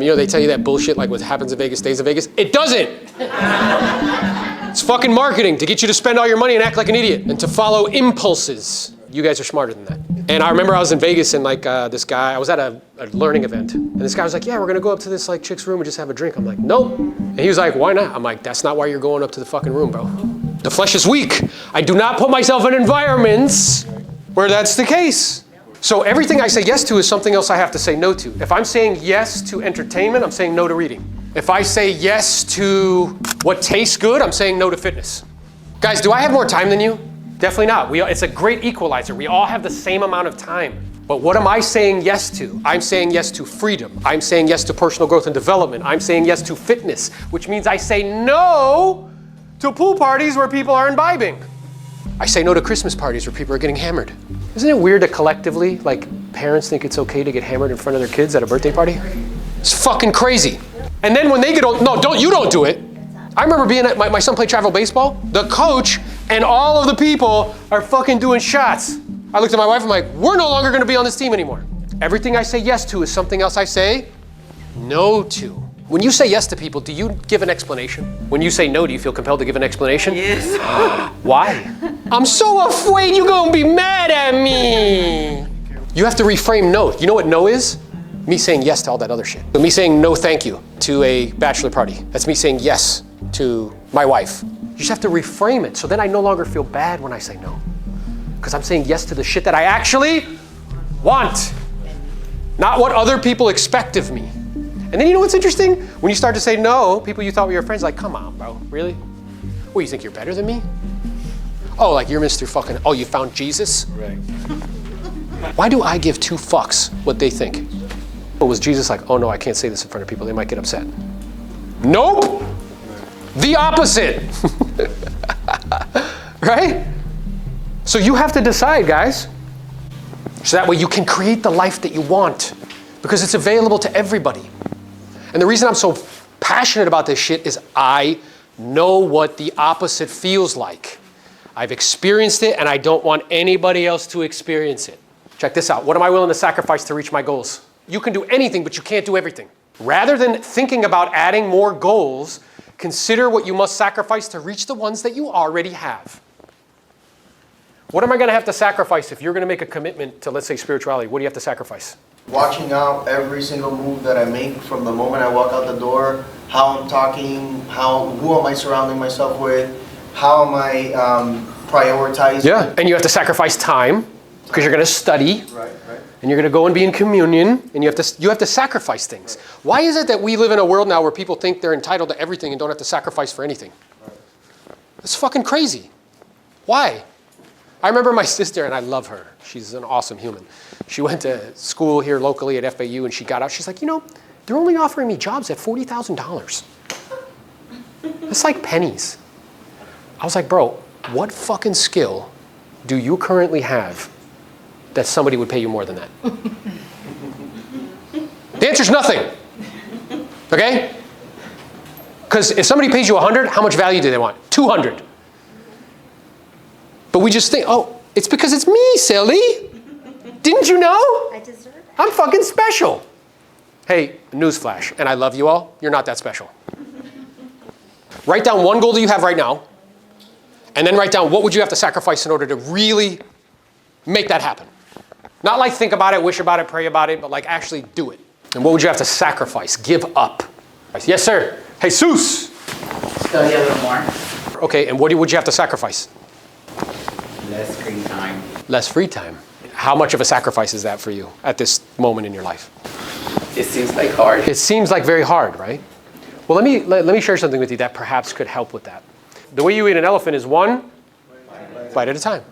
You know, they tell you that bullshit like what happens in Vegas stays in Vegas. It doesn't. It's fucking marketing to get you to spend all your money and act like an idiot and to follow impulses. You guys are smarter than that. And I remember I was in Vegas and like this guy, I was at a learning event. And this guy was like, yeah, we're gonna go up to this like chick's room and just have a drink. I'm like, nope. And he was like, why not? I'm like, that's not why you're going up to the fucking room, bro. The flesh is weak. I do not put myself in environments where that's the case. So everything I say yes to is something else I have to say no to. If I'm saying yes to entertainment, I'm saying no to reading. If I say yes to what tastes good, I'm saying no to fitness. Guys, do I have more time than you? Definitely not. It's a great equalizer. We all have the same amount of time. But what am I saying yes to? I'm saying yes to freedom. I'm saying yes to personal growth and development. I'm saying yes to fitness, which means I say no to pool parties where people are imbibing. I say no to Christmas parties where people are getting hammered. Isn't it weird that collectively, like, parents think it's okay to get hammered in front of their kids at a birthday party? It's fucking crazy. And then when they get old, no, you don't do it. I remember being at, my son played travel baseball. The coach and all of the people are fucking doing shots. I looked at my wife, I'm like, we're no longer gonna be on this team anymore. Everything I say yes to is something else I say no to. When you say yes to people, do you give an explanation? When you say no, do you feel compelled to give an explanation? Yes. Why? I'm so afraid you're gonna be mad at me. You have to reframe no. You know what no is? Me saying yes to all that other shit. But me saying no thank you to a bachelor party. That's me saying yes to my wife. You just have to reframe it so then I no longer feel bad when I say no. Because I'm saying yes to the shit that I actually want. Not what other people expect of me. And then you know what's interesting? When you start to say no, people you thought were your friends, like, come on, bro, really? What, you think you're better than me? Oh, like you're Mr. fucking, oh, you found Jesus? Right. Why do I give two fucks what they think? But was Jesus like, oh no, I can't say this in front of people, they might get upset? Nope! The opposite! Right? So you have to decide, guys. So that way you can create the life that you want because it's available to everybody. And the reason I'm so passionate about this shit is I know what the opposite feels like. I've experienced it and I don't want anybody else to experience it. Check this out. What am I willing to sacrifice to reach my goals? You can do anything, but you can't do everything. Rather than thinking about adding more goals, consider what you must sacrifice to reach the ones that you already have. What am I gonna have to sacrifice if you're gonna make a commitment to, let's say, spirituality? What do you have to sacrifice? Watching out every single move that I make from the moment I walk out the door, how I'm talking, who am I surrounding myself with, how am I prioritizing. Yeah, and you have to sacrifice time because you're gonna study. Right. And you're gonna go and be in communion, and you have to sacrifice things. Why is it that we live in a world now where people think they're entitled to everything and don't have to sacrifice for anything? It's fucking crazy. Why? I remember my sister, and I love her. She's an awesome human. She went to school here locally at FAU, and she got out. She's like, you know, they're only offering me jobs at $40,000. That's like pennies. I was like, bro, what fucking skill do you currently have that somebody would pay you more than that? The answer's nothing. Okay? Because if somebody pays you 100, how much value do they want? 200. But we just think, oh, it's because it's me, silly. Didn't you know? I deserve it. I'm fucking special. Hey, newsflash, and I love you all, you're not that special. Write down one goal that you have right now, and then write down what would you have to sacrifice in order to really make that happen. Not like think about it, wish about it, pray about it, but like actually do it. And what would you have to sacrifice, give up? Yes, sir. Jesus. Study a little more. Okay, and what would you have to sacrifice? Less screen time. Less free time. How much of a sacrifice is that for you at this moment in your life? It seems like hard. It seems like very hard, right? Well, let me share something with you that perhaps could help with that. The way you eat an elephant is one bite at a time.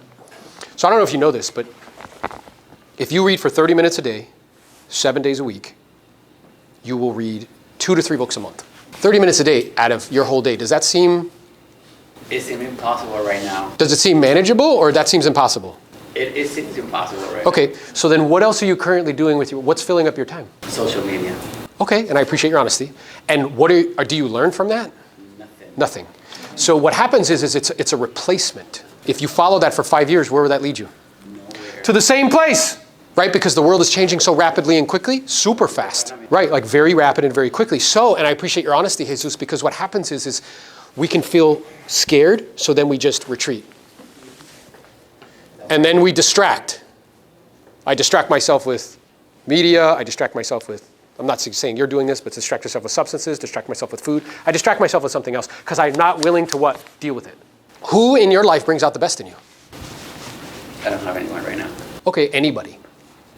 So I don't know if you know this, but if you read for 30 minutes a day, 7 days a week, you will read 2 to 3 books a month. 30 minutes a day out of your whole day. Does that seem? It seems impossible right now. Does it seem manageable or that seems impossible? It seems impossible right now. Okay, so then what else are you currently doing with what's filling up your time? Social media. Okay, and I appreciate your honesty. And what do you learn from that? Nothing. Nothing. So what happens is it's a replacement. If you follow that for 5 years, where would that lead you? Nowhere. To the same place. right? Because the world is changing so rapidly and quickly, super fast, right? Like very rapid and very quickly. So, and I appreciate your honesty, Jesus, because what happens is we can feel scared, so then we just retreat. And then we distract. I distract myself with media, I distract myself with, I'm not saying you're doing this, but distract yourself with substances, distract myself with food. I distract myself with something else, because I'm not willing to what? Deal with it. Who in your life brings out the best in you? I don't have anyone right now. Okay, anybody.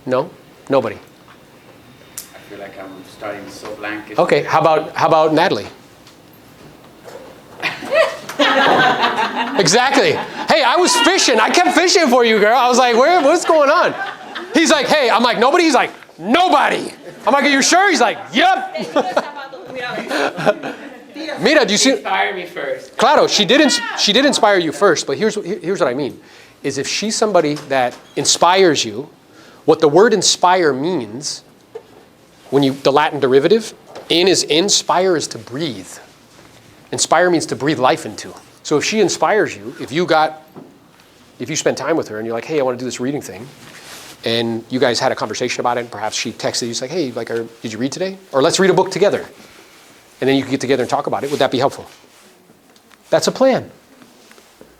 No? Nobody. I feel like I'm starting so blank. Okay, how about Natalie? Exactly. Hey, I was fishing. I kept fishing for you, girl. I was like, what's going on? He's like, hey. I'm like, nobody? He's like, nobody. I'm like, are you sure? He's like, yep. Mira, do you see? Inspire me first. Claro, she did inspire you first, but here's what I mean. Is if she's somebody that inspires you, what the word inspire means, the Latin derivative, inspire is to breathe. Inspire means to breathe life into. So if she inspires you, if you spend time with her and you're like, hey, I want to do this reading thing, and you guys had a conversation about it, and perhaps she texted you, like, hey, did you read today? Or let's read a book together. And then you can get together and talk about it. Would that be helpful? That's a plan.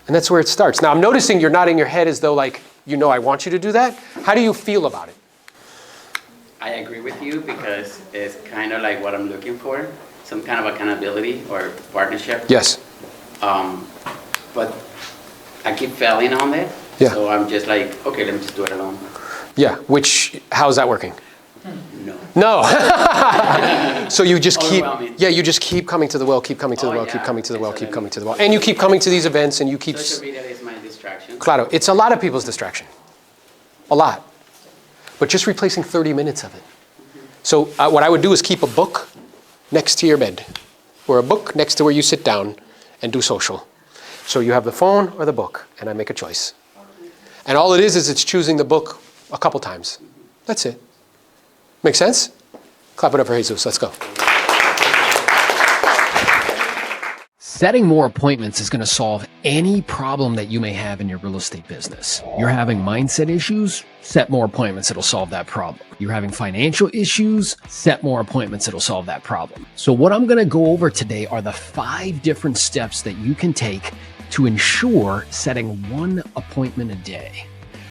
And that's where it starts. Now, I'm noticing you're nodding your head as though, like, I want you to do that. How do you feel about it? I agree with you because it's kind of like what I'm looking for, some kind of accountability or partnership. Yes. But I keep failing on it. Yeah. So I'm just like, okay, let me just do it alone. Yeah, how's that working? No. So you just keep coming to the well, keep coming to the well, yeah. keep coming to the well, keep coming to the well. And you keep coming to these events and you keep... Social media is my distraction. Claro, it's a lot of people's distraction. A lot. But just replacing 30 minutes of it. So what I would do is keep a book next to your bed, or a book next to where you sit down and do social. So you have the phone or the book, and I make a choice. And all it is it's choosing the book a couple times. That's it. Make sense? Clap it up for Jesus. Let's go. Setting more appointments is going to solve any problem that you may have in your real estate business. You're having mindset issues? Set more appointments. It'll solve that problem. You're having financial issues? Set more appointments. It'll solve that problem. So what I'm going to go over today are the 5 different steps that you can take to ensure setting 1 appointment a day.